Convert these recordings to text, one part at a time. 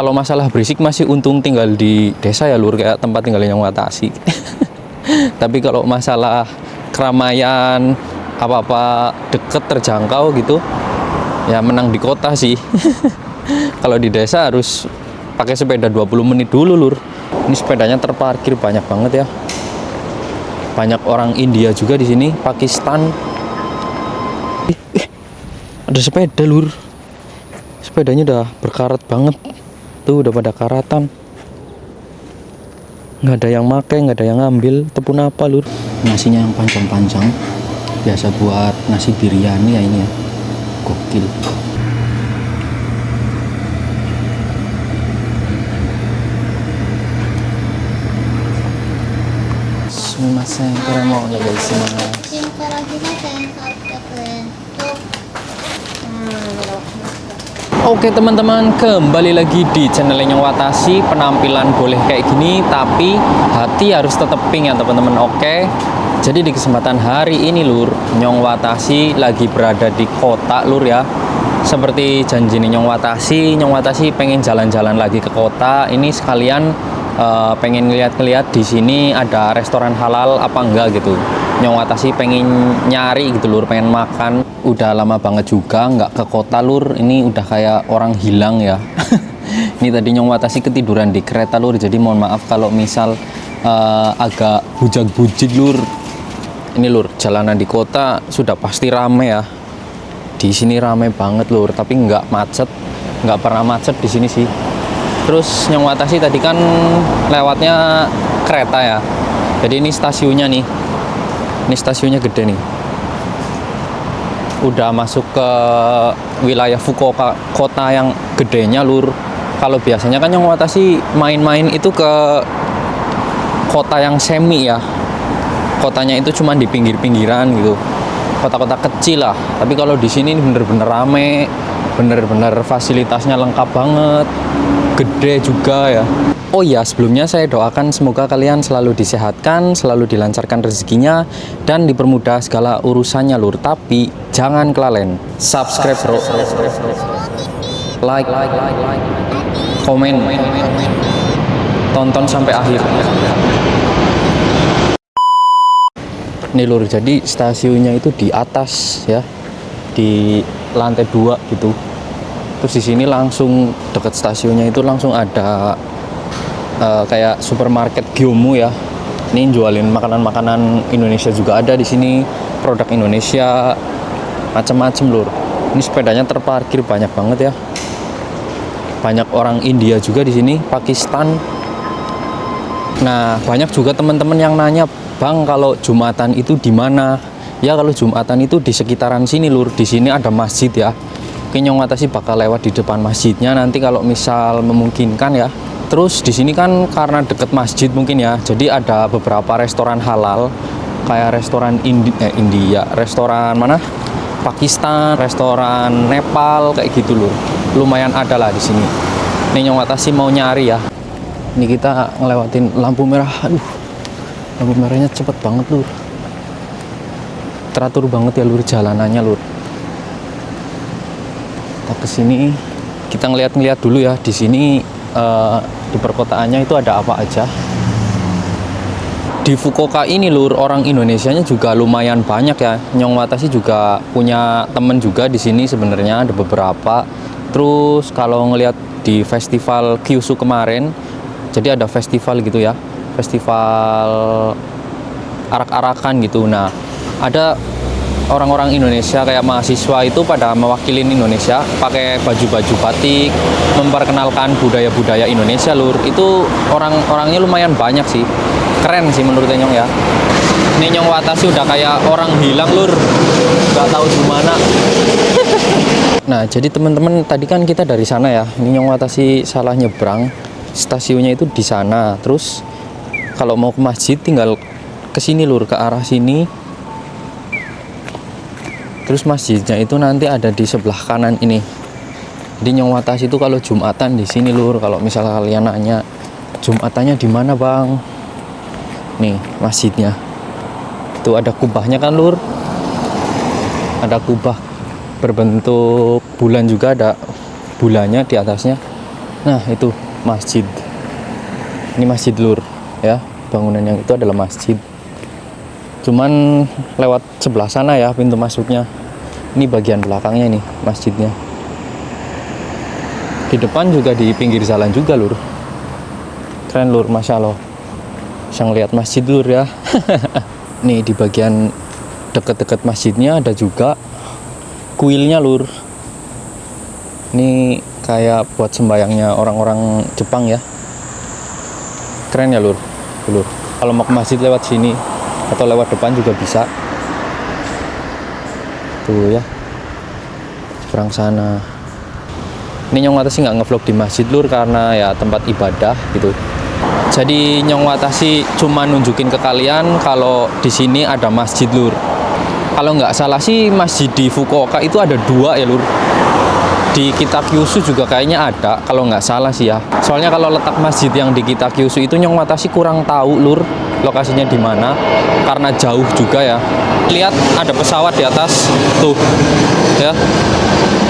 Kalau masalah berisik masih untung tinggal di desa ya lur, kayak tempat tinggalnya yang Watasi. Tapi kalau masalah keramaian, apa-apa deket terjangkau gitu, ya menang di kota sih. Kalau di desa harus pakai sepeda 20 menit dulu lur. Ini sepedanya terparkir banyak banget ya. Banyak orang India juga di sini, Pakistan. Ada sepeda lur. Sepedanya udah berkarat banget. Tuh udah pada karatan. Nggak ada yang make, nggak ada yang ngambil. Tepung apa lur? Nasinya yang panjang-panjang. Biasa buat nasi biryani ya ini ya. Gokil. Sumimasen, kurang mau nggak guys mas. Oke teman-teman, kembali lagi di channelnya Nyong Watashi. Penampilan boleh kayak gini, tapi hati harus tetap pink ya teman-teman. Oke, jadi di kesempatan hari ini lur, Nyong Watashi lagi berada di kota lur ya. Seperti janji Nyong Watashi pengen jalan-jalan lagi ke kota. Ini sekalian pengen ngeliat-ngeliat di sini ada restoran halal apa enggak gitu. Nyong Watashi pengen nyari gitu lur, pengen makan. Udah lama banget juga nggak ke kota lur, ini udah kayak orang hilang ya. Ini tadi Nyong Watashi ketiduran di kereta lur, jadi mohon maaf kalau misal agak bujag-bujig lur. Ini lur, jalanan di kota sudah pasti rame ya. Di sini rame banget lur, tapi nggak macet, nggak pernah macet di sini sih. Terus Nyong Watashi tadi kan lewatnya kereta ya, jadi ini stasiunnya nih. Ini stasiunnya gede nih. Udah masuk ke wilayah Fukuoka, kota yang gedenya lur. Kalau biasanya kan Nyong Watashi main-main itu ke kota yang semi ya. Kotanya itu cuma di pinggir-pinggiran gitu. Kota-kota kecil lah. Tapi kalau di sini bener-bener rame, bener-bener fasilitasnya lengkap banget. Gede juga ya. Oh iya, sebelumnya saya doakan semoga kalian selalu disehatkan, selalu dilancarkan rezekinya, dan dipermudah segala urusannya lur. Tapi jangan kelalen subscribe bro, like, komen, tonton sampai akhir. Nih lur, jadi stasiunnya itu di atas ya, di lantai 2 gitu. Terus di sini langsung deket stasiunnya itu langsung ada kayak supermarket Gyomu ya. Ini jualin makanan-makanan Indonesia juga ada di sini, produk Indonesia macam-macam lur. Ini sepedanya terparkir banyak banget ya. Banyak orang India juga di sini, Pakistan. Nah, banyak juga teman-teman yang nanya, "Bang, kalau Jumatan itu di mana?" Ya, kalau Jumatan itu di sekitaran sini lur. Di sini ada masjid ya. Nyong Watashi bakal lewat di depan masjidnya nanti kalau misal memungkinkan ya. Terus di sini kan karena deket masjid mungkin ya, jadi ada beberapa restoran halal kayak restoran India, restoran mana? Pakistan, restoran Nepal kayak gitu lur. Lumayan ada lah di sini. Nih Nyong Watashi mau nyari ya. Ini kita ngelewatin lampu merah. Aduh. Lampu merahnya cepet banget lur. Teratur banget ya lur jalanannya lur. Kita kesini, kita ngeliat-ngeliat dulu ya di sini. Di perkotaannya itu ada apa aja. Di Fukuoka ini lur, orang Indonesianya juga lumayan banyak ya. Nyong Watashi juga punya temen juga di sini sebenarnya, ada beberapa. Terus kalau ngelihat di festival Kyushu kemarin, jadi ada festival gitu ya, festival arak-arakan gitu. Nah, ada orang-orang Indonesia kayak mahasiswa itu pada mewakilin Indonesia pakai baju-baju batik, memperkenalkan budaya-budaya Indonesia lur. Itu orang-orangnya lumayan banyak sih, keren sih menurut Nyong ya. Ini Nyong Watashi udah kayak orang hilang lur, nggak tahu di mana. Nah, jadi teman-teman tadi kan kita dari sana ya. Ini Nyong Watashi salah nyebrang, stasiunnya itu di sana. Terus kalau mau ke masjid tinggal ke sini lur, ke arah sini. Terus masjidnya itu nanti ada di sebelah kanan ini. Di Nyong Watashi itu kalau Jumatan di sini lur. Kalau misalnya kalian nanya Jumatannya di mana bang? Nih masjidnya. Itu ada kubahnya kan lur. Ada kubah berbentuk bulan juga, ada bulannya di atasnya. Nah itu masjid, ini masjid lur ya, bangunan yang itu adalah masjid, cuman lewat sebelah sana ya pintu masuknya. Ini bagian belakangnya nih masjidnya. Di depan juga di pinggir jalan juga lur, keren lur, masya Allah, bisa ngeliat masjid lur ya. Nih di bagian deket-deket masjidnya ada juga kuilnya lur. Ini kayak buat sembayangnya orang-orang Jepang ya, keren ya lur. Lur kalau mau ke masjid lewat sini atau lewat depan juga bisa tuh ya, seberang sana. Ini Nyong Watasi nggak ngevlog di masjid lur karena ya tempat ibadah gitu. Jadi Nyong Watasi cuma nunjukin ke kalian kalau di sini ada masjid lur. Kalau nggak salah sih masjid di Fukuoka itu ada 2 ya lur. Di Kitakyushu juga kayaknya ada kalau nggak salah sih ya. Soalnya kalau letak masjid yang di Kitakyushu itu Nyong Watasi kurang tahu lur lokasinya di mana karena jauh juga ya. Lihat ada pesawat di atas tuh ya.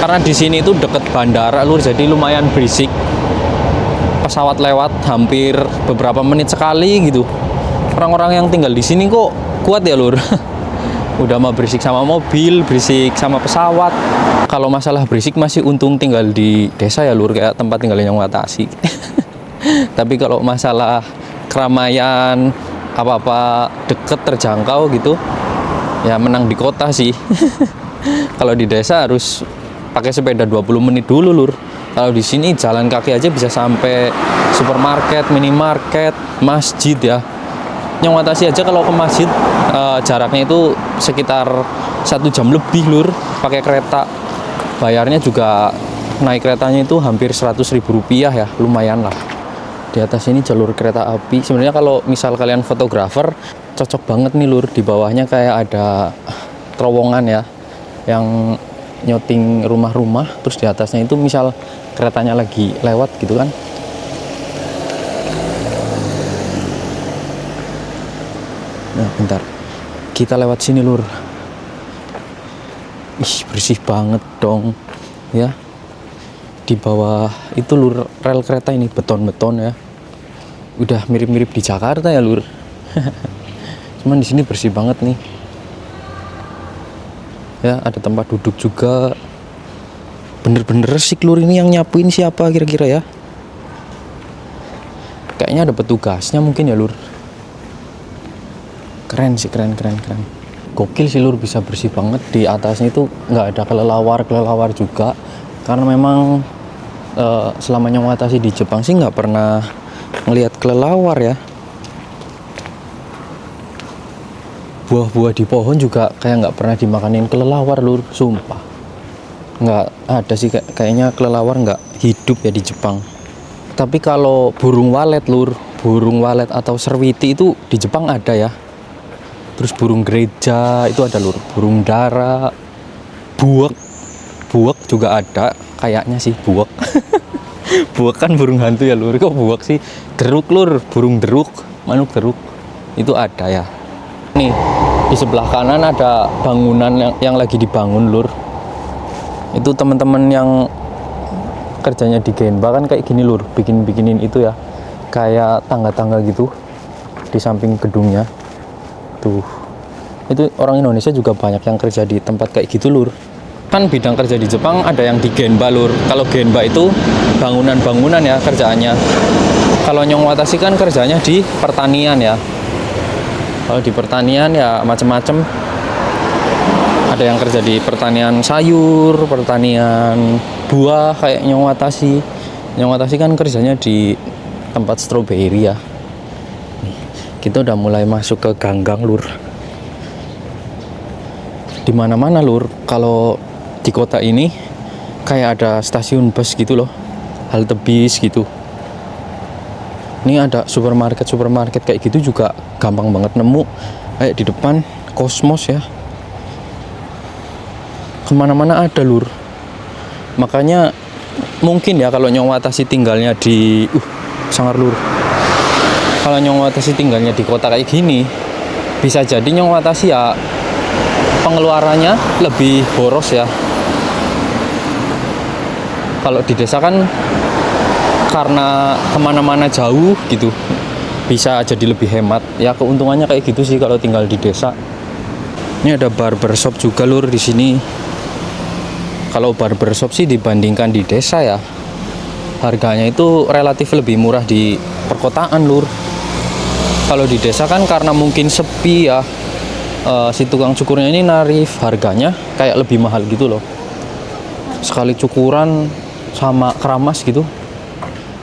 Karena di sini itu deket bandara lur, jadi lumayan berisik. Pesawat lewat hampir beberapa menit sekali gitu. Orang-orang yang tinggal di sini kok kuat ya lur. Udah mah berisik sama mobil, berisik sama pesawat. Kalau masalah berisik masih untung tinggal di desa ya lur, kayak tempat tinggalnya Nyong Watasi. Tapi kalau masalah keramaian apa-apa deket terjangkau gitu, ya menang di kota sih. Kalau di desa harus pakai sepeda 20 menit dulu lur. Kalau di sini jalan kaki aja bisa sampai supermarket, minimarket, masjid ya. Nyong Watasi aja kalau ke masjid jaraknya itu sekitar 1 jam lebih lur pakai kereta. Bayarnya juga naik keretanya itu hampir 100.000 rupiah ya, lumayan lah. Di atas ini jalur kereta api. Sebenarnya kalau misal kalian fotografer cocok banget nih lur, di bawahnya kayak ada terowongan ya yang nyoting rumah-rumah, terus di atasnya itu misal keretanya lagi lewat gitu kan. Nah bentar, kita lewat sini lur. Ih bersih banget dong ya. Di bawah itu lur rel kereta ini beton-beton ya. Udah mirip-mirip di Jakarta ya lur. Cuman di sini bersih banget nih. Ya ada tempat duduk juga. Bener-bener resik lur. Ini yang nyapuin siapa kira-kira ya? Kayaknya ada petugasnya mungkin ya lur. Keren sih, keren. Gokil sih lur, bisa bersih banget. Di atasnya itu nggak ada kelelawar juga. Karena memang selama Nyong Watasi di Jepang sih nggak pernah ngelihat kelelawar ya. Buah-buah di pohon juga kayak nggak pernah dimakanin kelelawar lur, sumpah. Nggak ada sih, kayaknya kelelawar nggak hidup ya di Jepang. Tapi kalau burung walet lur, burung walet atau serwiti itu di Jepang ada ya. Terus burung gereja itu ada lur, burung dara, buak juga ada kayaknya sih, buak. Buak kan burung hantu ya lur, kok buak sih? Deruk lur, burung deruk, manuk deruk itu ada ya. Nih di sebelah kanan ada bangunan yang lagi dibangun lur. Itu teman-teman yang kerjanya di Genba kan kayak gini lur, bikinin itu ya, kayak tangga-tangga gitu di samping gedungnya tuh. Itu orang Indonesia juga banyak yang kerja di tempat kayak gitu lur. Kan bidang kerja di Jepang ada yang di Genba lur. Kalau Genba itu bangunan-bangunan ya kerjaannya. Kalau Nyong Watasi kan kerjanya di pertanian ya. Kalau di pertanian ya macam-macam. Ada yang kerja di pertanian sayur, pertanian buah kayak Nyong Watasi. Nyong Watasi kan kerjanya di tempat stroberi ya. Nih, kita udah mulai masuk ke ganggang lur. Di mana-mana lur, kalau di kota ini kayak ada stasiun bus gitu loh, halte bis gitu. Ini ada supermarket kayak gitu juga gampang banget nemu. Kayak di depan Cosmos ya, kemana-mana ada lur. Makanya mungkin ya kalau Nyong Watasi tinggalnya di sangar lur, kalau Nyong Watasi tinggalnya di kota kayak gini, bisa jadi Nyong Watasi ya pengeluarannya lebih boros ya. Kalau di desa kan karena kemana-mana jauh gitu bisa jadi lebih hemat ya, keuntungannya kayak gitu sih kalau tinggal di desa. Ini ada barbershop juga lur di sini. Kalau barbershop sih dibandingkan di desa ya, harganya itu relatif lebih murah di perkotaan lur. Kalau di desa kan karena mungkin sepi ya, si tukang cukurnya ini narif harganya kayak lebih mahal gitu loh. Sekali cukuran sama keramas gitu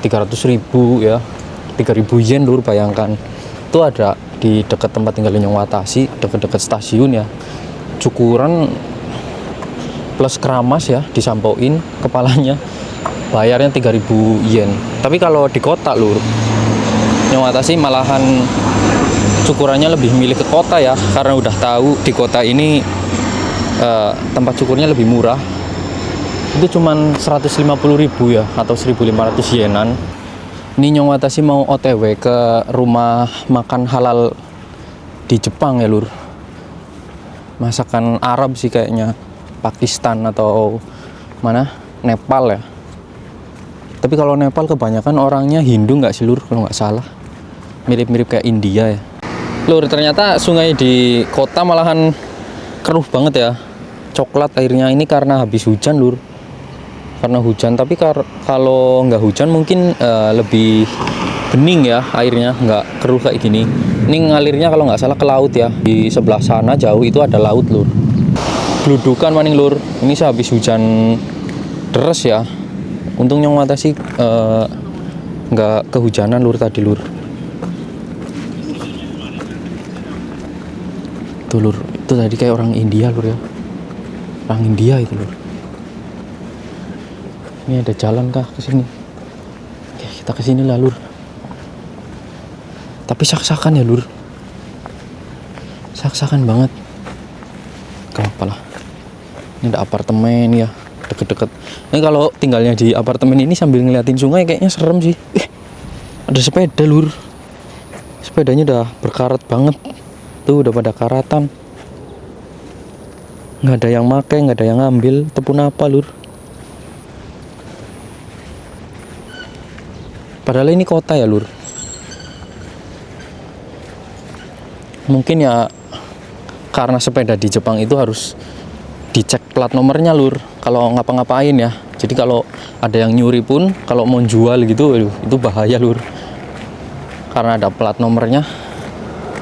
300.000 ya, 3.000 yen lur, bayangkan. Itu ada di dekat tempat tinggal Nyong Watashi, dekat-dekat stasiun ya. Cukuran plus keramas ya, disampoin kepalanya, bayarnya 3.000 yen. Tapi kalau di kota lur, Nyong Watashi malahan cukurannya lebih milih ke kota ya, karena udah tahu di kota ini tempat cukurnya lebih murah. Itu cuman 150.000 ya, atau 1.500 yenan. Ini Nyong Watashi mau OTW ke rumah makan halal di Jepang ya lur. Masakan Arab sih kayaknya, Pakistan atau mana, Nepal ya. Tapi kalau Nepal kebanyakan orangnya Hindu nggak sih lur, kalau nggak salah. Mirip-mirip kayak India ya. Lur, ternyata sungai di kota malahan keruh banget ya. Coklat airnya, ini karena habis hujan lur. Karena hujan, tapi kalau nggak hujan mungkin lebih bening ya airnya, nggak keruh kayak gini. Ini ngalirnya kalau nggak salah ke laut ya. Di sebelah sana jauh itu ada laut lur. Geludukan maning lur. Ini sehabis hujan deres ya. Untung Nyong Watashi nggak kehujanan lur tadi lur. Tuh lur, itu tadi kayak orang India lur ya. Orang India itu lur. Ini ada jalan kah ke sini? Oke, kita ke sini lah lur. Tapi sak-sakan ya lur. Sak-sakan banget. Gak apa lah. Ini ada apartemen ya, deket-deket. Ini kalau tinggalnya di apartemen ini sambil ngeliatin sungai kayaknya serem sih. Ada sepeda lur. Sepedanya udah berkarat banget. Tuh udah pada karatan. Nggak ada yang make, nggak ada yang ngambil. Tepun apa lur? Padahal ini kota ya lur. Mungkin ya karena sepeda di Jepang itu harus dicek plat nomornya lur, kalau ngapa-ngapain ya. Jadi kalau ada yang nyuri pun, kalau mau jual gitu, itu bahaya lur. Karena ada plat nomornya,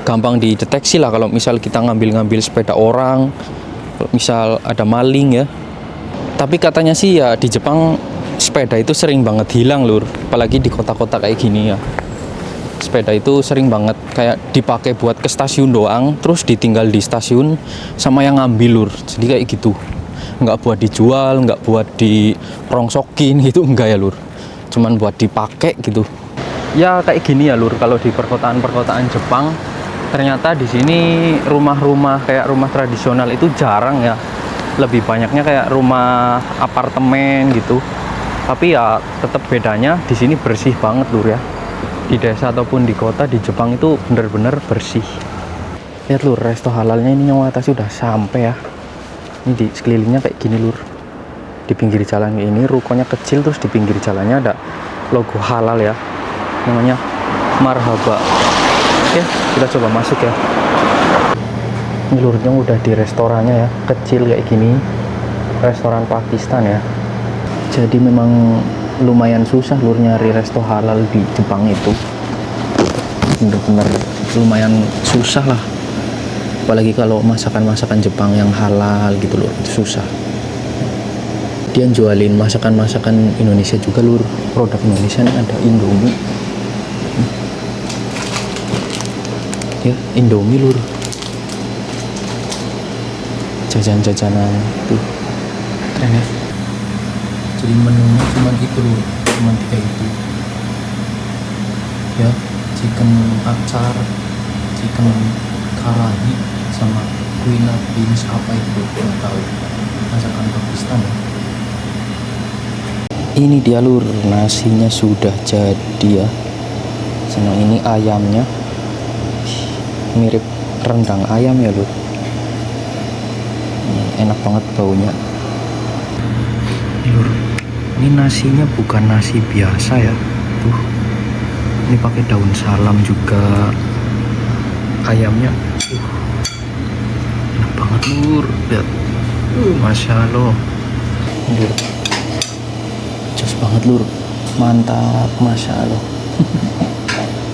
gampang dideteksi lah kalau misal kita ngambil sepeda orang, kalau misal ada maling ya. Tapi katanya sih ya di Jepang sepeda itu sering banget hilang lur, apalagi di kota-kota kayak gini ya. Sepeda itu sering banget kayak dipakai buat ke stasiun doang, terus ditinggal di stasiun sama yang ngambil lur. Jadi kayak gitu, nggak buat dijual, nggak buat dirongsokin gitu, enggak ya lur, cuman buat dipakai gitu ya. Kayak gini ya lur, kalau di perkotaan Jepang ternyata di sini rumah-rumah kayak rumah tradisional itu jarang ya, lebih banyaknya kayak rumah apartemen gitu. Tapi ya tetap bedanya di sini bersih banget lur ya. Di desa ataupun di kota di Jepang itu bener-bener bersih. Lihat lur, resto halalnya ini Nyong Watashi udah sampai ya. Ini di sekelilingnya kayak gini lur. Di pinggir jalan ini rukonya kecil, terus di pinggir jalannya ada logo halal ya. Namanya Marhaba. Oke, kita coba masuk ya. Ini lur, Nyong udah di restorannya ya, kecil kayak gini. Restoran Pakistan ya. Jadi memang lumayan susah lur nyari resto halal di Jepang itu. Bener-bener lumayan susah lah. Apalagi kalau masakan-masakan Jepang yang halal gitu lur, itu susah. Dia jualin masakan-masakan Indonesia juga lur. Produk Indonesia nih ada Indomie. Ya, Indomie lur. Jajan-jajanan tuh. Keren ya. Jadi menunya cuma itu lur, cuma 3 itu ya. Chicken acar, chicken karahi, sama quinoa beans apa itu nggak tahu, masakan Pakistan ya. Ini dia lur, nasinya sudah jadi ya. Sama ini ayamnya, mirip rendang ayam ya lur. Enak banget baunya lur. Ini nasinya bukan nasi biasa ya, tuh. Ini pakai daun salam juga. Ayamnya enak banget lur, lihat. Masya Allah lur, jos banget lur, mantap, Masya Allah.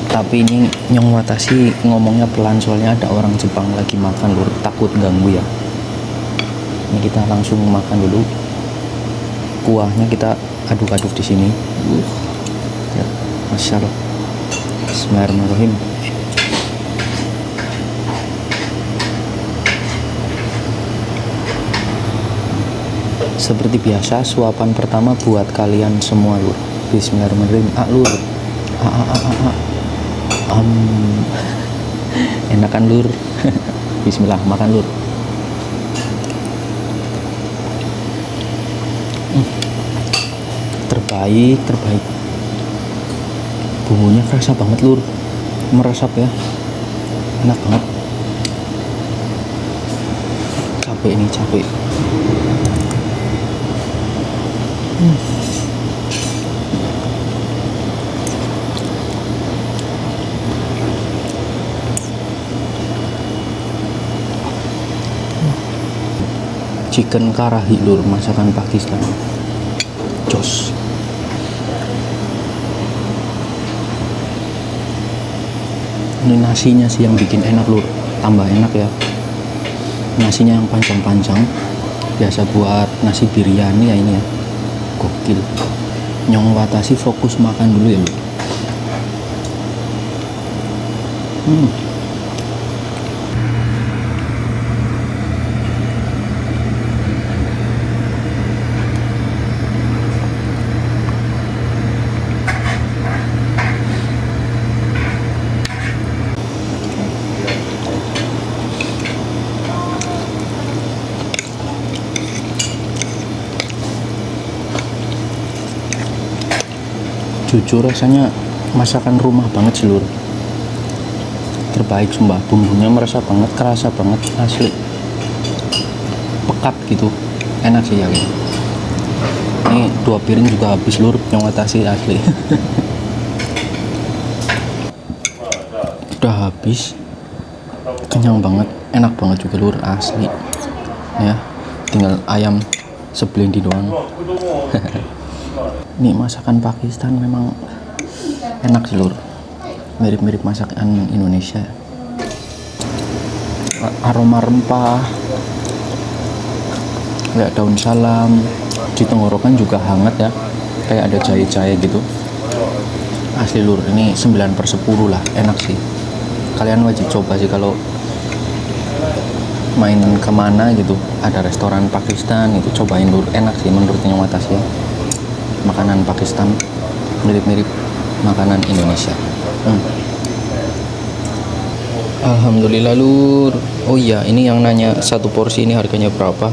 Tapi ini Nyong Watashi ngomongnya pelan soalnya ada orang Jepang lagi makan lur, takut ganggu ya. Ini kita langsung makan dulu. Kuahnya kita aduk-aduk di sini. Ya, Masya Allah. Bismillahirrahmanirrahim. Seperti biasa, suapan pertama buat kalian semua lur. Bismillahirrahmanirrahim. Lur. Enakan lur. Bismillah, makan lur. Terbaik. Bumbunya kerasa banget lur, meresap ya, enak banget. Capek ini, capek. Chicken karahi lur, masakan Pakistan. Jos. Ini nasinya sih yang bikin enak lur, tambah enak ya. Nasinya yang panjang-panjang, biasa buat nasi biryani ya ini ya. Gokil. Nyong Watashi fokus makan dulu ya lur. Jujur rasanya masakan rumah banget sih lur, terbaik sumpah. Bumbunya meresap banget, kerasa banget, asli pekat gitu, enak sih ya. Ini 2 piring juga habis lur, Nyong Watashi asli. Udah habis, kenyang banget, enak banget juga lur, asli ya. Tinggal ayam sebelendi doang. Ini masakan Pakistan memang enak sih lur, mirip-mirip masakan Indonesia. Aroma rempah, kayak daun salam, di tenggorokan juga hangat ya, kayak ada jahe-jahe gitu. Asli lur, ini 9/10 lah, enak sih. Kalian wajib coba sih kalau main kemana gitu, ada restoran Pakistan itu, cobain lur, enak sih menurut Nyong Watashi ya. Makanan Pakistan mirip-mirip makanan Indonesia. Alhamdulillah lur. Oh iya, ini yang nanya satu porsi ini harganya berapa?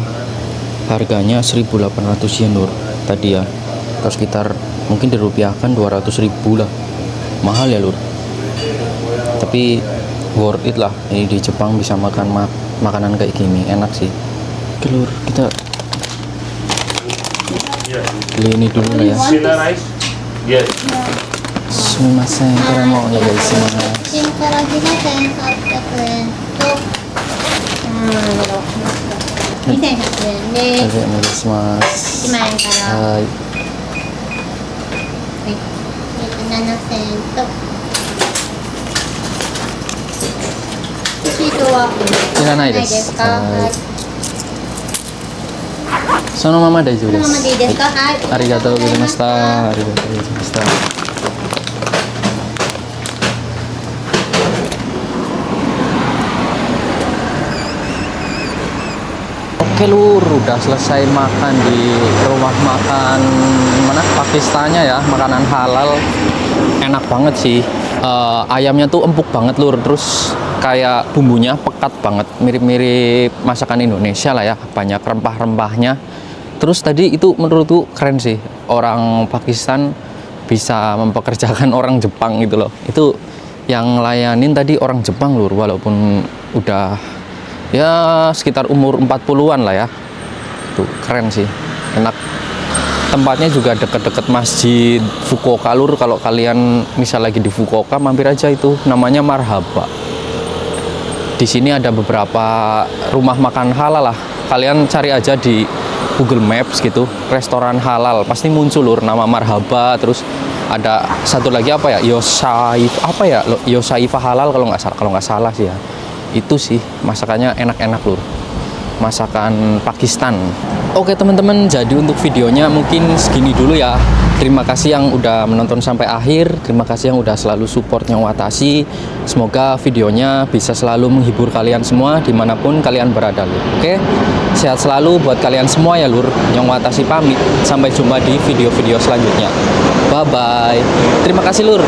Harganya 1.800 yen lur tadi ya, atau sekitar mungkin dirupiahkan 200.000 lah. Mahal ya lur, tapi worth it lah. Ini di Jepang bisa makan makanan kayak gini, enak sih. Oke lur, kita beli ini dulu lah ya. Sumimasen,これもお願いします。新からひげ1800円と、2100円です。お願いします。1万円から。はい。7000円と。シートはいらないです。か？はい。そのまま大丈夫です。そのままでいいですか？はい。ありがとうございました。ありがとうございました。Oke lur, udah selesai makan di rumah makan mana Pakistannya ya, makanan halal. Enak banget sih. Ayamnya tuh empuk banget lur, terus kayak bumbunya pekat banget, mirip-mirip masakan Indonesia lah ya, banyak rempah-rempahnya. Terus tadi itu menurutku keren sih, orang Pakistan bisa mempekerjakan orang Jepang gitu loh. Itu yang layanin tadi orang Jepang lur, walaupun udah ya sekitar umur 40-an lah ya. Tuh keren sih, enak. Tempatnya juga deket-deket masjid Fukuoka lur. Kalau kalian misal lagi di Fukuoka, mampir aja itu, namanya Marhaba. Di sini ada beberapa rumah makan halal lah. Kalian cari aja di Google Maps gitu, restoran halal, pasti muncul lur nama Marhaba. Terus ada satu lagi apa ya, Yosaifa halal kalau nggak salah sih ya. Itu sih masakannya enak-enak lur, masakan Pakistan. Oke teman-teman, jadi untuk videonya mungkin segini dulu ya. Terima kasih yang udah menonton sampai akhir. Terima kasih yang udah selalu support Nyong Watashi. Semoga videonya bisa selalu menghibur kalian semua dimanapun kalian berada lur. Oke, sehat selalu buat kalian semua ya lur. Nyong Watashi pamit. Sampai jumpa di video-video selanjutnya. Bye bye. Terima kasih lur.